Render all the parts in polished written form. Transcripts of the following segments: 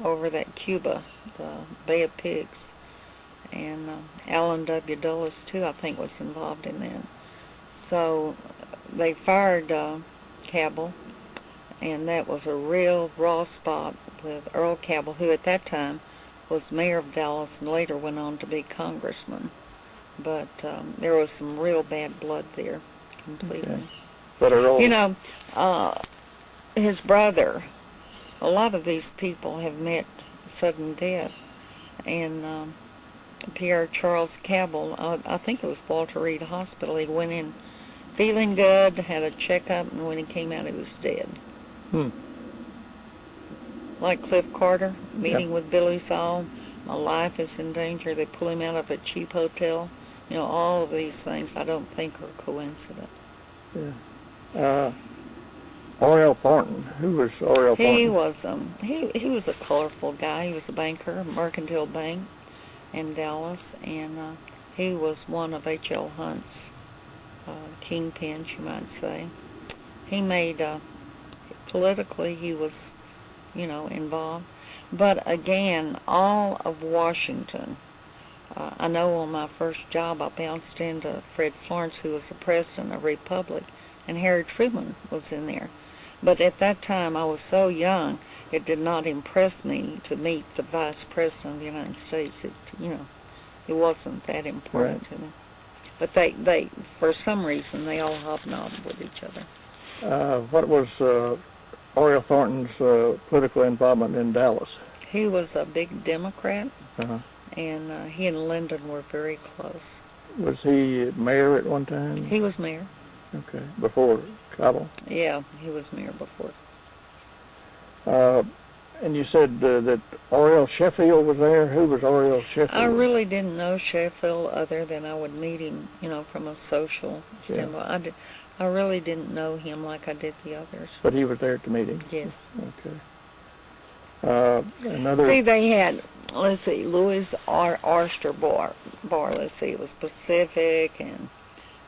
over that Cuba, the Bay of Pigs. And Alan W. Dulles, too, I think, was involved in that. So they fired Cabell, and that was a real raw spot with Earl Cabell, who at that time was mayor of Dallas and later went on to be congressman. But there was some real bad blood there, completely. Okay. But Earl... You know, his brother, a lot of these people have met sudden death, and Pierre Charles Cabell, I think it was Walter Reed Hospital, he went in feeling good, had a checkup, and when he came out he was dead. Like Cliff Carter, meeting with Billy Saul, my life is in danger, they pull him out of a cheap hotel. You know, all of these things I don't think are coincident. Yeah. Oriel Thornton, who was Oriel Thornton? He was a colorful guy. He was a banker, Mercantile Bank in Dallas, and he was one of H.L. Hunt's kingpins, you might say. He made, politically he was, you know, involved. But again, all of Washington, I know on my first job I bounced into Fred Florence, who was the president of Republic, and Harry Truman was in there. But at that time I was so young, it did not impress me to meet the Vice President of the United States. It wasn't that important to me. But they, for some reason, they all hobnobbed with each other. What was Oriel Thornton's political involvement in Dallas? He was a big Democrat, and he and Lyndon were very close. Was he mayor at one time? He was mayor. Okay, before Cabell? Yeah, he was mayor before. And you said that Oriel Sheffield was there. Who was Oriel Sheffield? I really didn't know Sheffield other than I would meet him, you know, from a social standpoint. I really didn't know him like I did the others. But he was there at the meeting? Yes. Okay. See, they had, let's see, Louis Oyster Bar, let's see, it was Pacific, and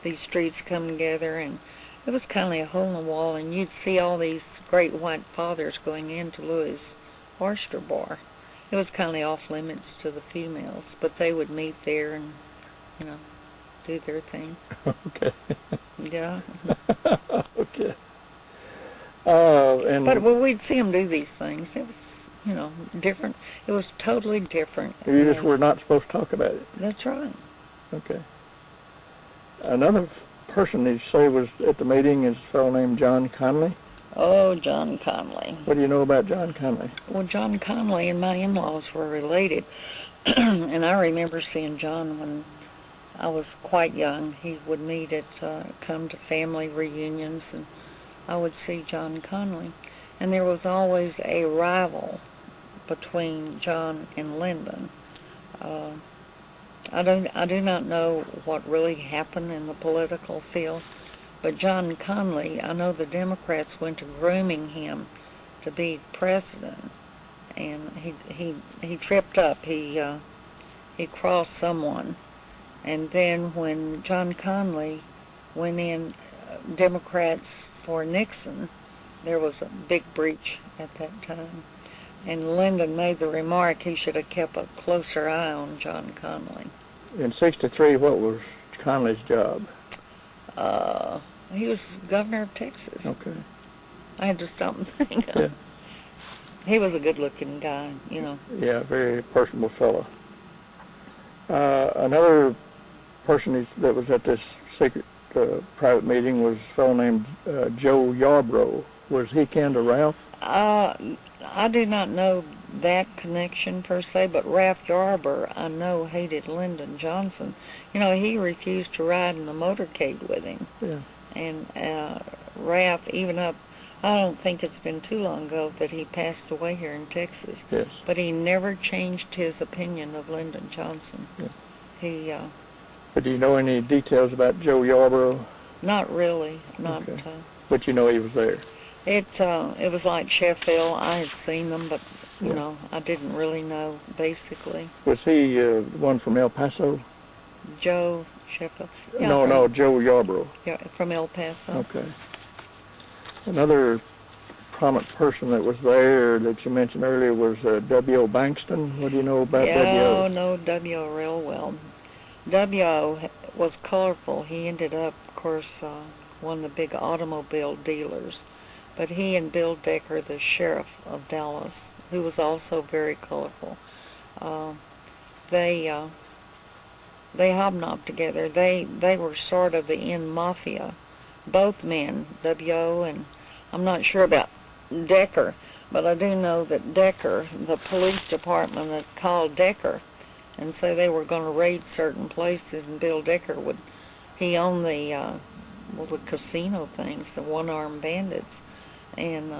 these streets come together, and it was kind of like a hole in the wall, and you'd see all these great white fathers going into Louis Oyster Bar. It was kind of off limits to the females, but they would meet there and, you know, do their thing. Okay. Yeah. Okay. But when we'd see them do these things, it was, you know, different. It was totally different. You just were not supposed to talk about it. That's right. Okay. Another person that you say was at the meeting is a fellow named John Connally. Oh, John Connally. What do you know about John Connally? Well, John Connally and my in-laws were related. And I remember seeing John when I was quite young. He would meet at, come to family reunions, and I would see John Connally. And there was always a rival between John and Lyndon. I do not know what really happened in the political field, but John Connally, I know the Democrats went to grooming him to be president, and he tripped up. He crossed someone, and then when John Connally went in Democrats for Nixon, there was a big breach at that time. And Lyndon made the remark he should have kept a closer eye on John Connally. In '63, what was Connally's job? He was governor of Texas. Okay. I had to stop and think. Yeah. He was a good-looking guy, you know. Yeah, very personable fellow. Another person that was at this secret private meeting was a fellow named Joe Yarbrough. Was he kin to Ralph? I do not know that connection per se, but Ralph Yarbrough, I know, hated Lyndon Johnson. You know, he refused to ride in the motorcade with him. Yeah. And Ralph, even up, I don't think it's been too long ago that he passed away here in Texas. Yes. But he never changed his opinion of Lyndon Johnson. Yeah. But do you know any details about Joe Yarbrough? Not really. Not. Okay. But you know he was there. It was like Sheffield. I had seen them, but you know, I didn't really know basically. Was he one from El Paso? Joe Sheffield. Yeah, no, Joe Yarbrough. Yeah, from El Paso. Okay. Another prominent person that was there that you mentioned earlier was W.O. Bankston. What do you know about W.O.? I know W.O. real well. W.O. was colorful. He ended up, of course, one of the big automobile dealers. But he and Bill Decker, the sheriff of Dallas, who was also very colorful, they hobnobbed together. They were sort of in mafia. Both men, W.O. and I'm not sure about Decker, but I do know that Decker, the police department had called Decker and say they were going to raid certain places, and Bill Decker he owned the casino things, the one-armed bandits, and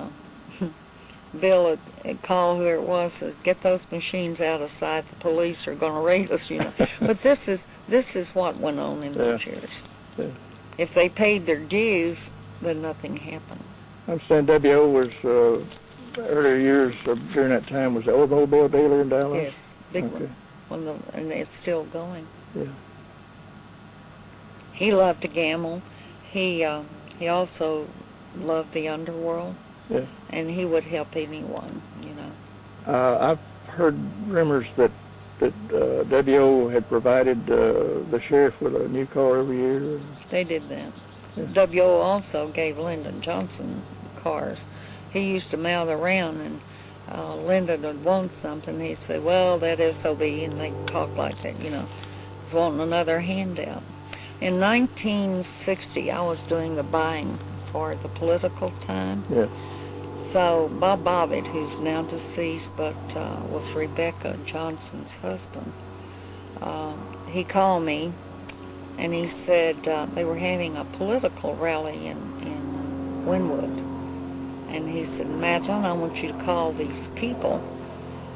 Bill had called whoever it was to get those machines out of sight. The police are going to raid us, But this is what went on in those years. Yeah. If they paid their dues, then nothing happened. I understand W.O. was, earlier years during that time, was the automobile dealer in Dallas? Yes, big one. And it's still going. Yeah. He loved to gamble. He also loved the underworld. Yeah. And he would help anyone, I've heard rumors that W.O. had provided the sheriff with a new car every year. They did that. Yeah. W.O. also gave Lydon Johnson cars. He used to mouth around, and Lydon would want something. He'd say, well, that SOB, and they'd talk like that, was wanting another handout. In 1960, I was doing the buying for the Political Time. Yeah. So Bob Bobbitt, who's now deceased, but was Rebecca Johnson's husband, he called me, and he said they were having a political rally in Wynwood. And he said, Madeleine, I want you to call these people,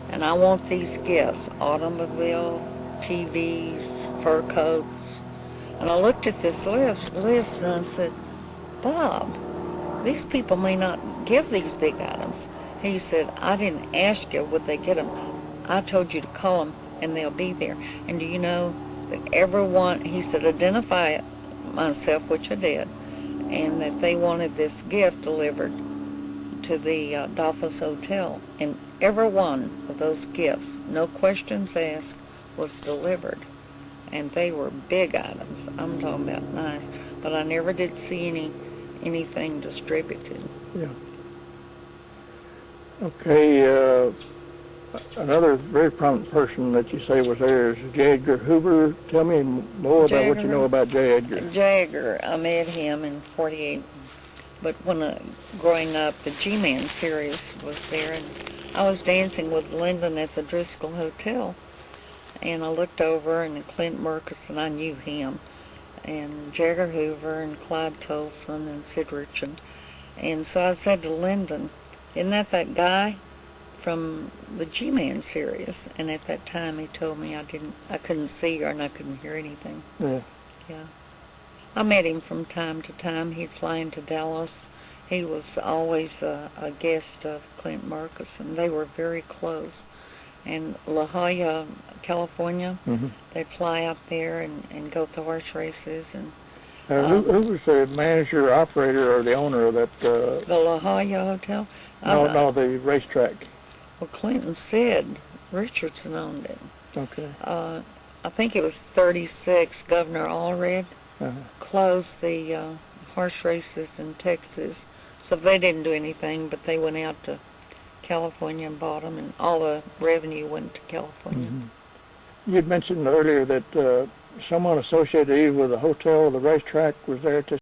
and I want these gifts, automobile, TVs, fur coats. And I looked at this list and I said, Bob, these people may not give these big items. He said, I didn't ask you would they get them. I told you to call them and they'll be there. And do you know that everyone, he said, identify myself, which I did, and that they wanted this gift delivered to the Dolphus Hotel. And every one of those gifts, no questions asked, was delivered. And they were big items. I'm talking about nice. But I never did see anything distributed. Yeah. Okay, another very prominent person that you say was there is J. Edgar Hoover. Tell me more about what you know about J. Edgar. J. Edgar, I met him in '48. But when growing up, the G-Man series was there, and I was dancing with Lydon at the Driscoll Hotel. And I looked over, and Clint Murchison, I knew him, and J. Edgar Hoover, and Clyde Tolson, and Sid Richard. And so I said to Lydon, isn't that guy from the G-Man series? And at that time he told me I couldn't see her and I couldn't hear anything. Yeah. Yeah. I met him from time to time. He'd fly into Dallas. He was always a guest of Clint Murchison. They were very close. And La Jolla, California, they'd fly out there and go to horse races. And who was the manager, operator, or the owner of that? the La Jolla Hotel? No, the racetrack. Well, Clinton said Richardson owned it. Okay. I think it was 36. Governor Allred closed the horse races in Texas. So they didn't do anything, but they went out to California and bought them, and all the revenue went to California. You'd mentioned earlier that someone associated either with the hotel or the racetrack was there to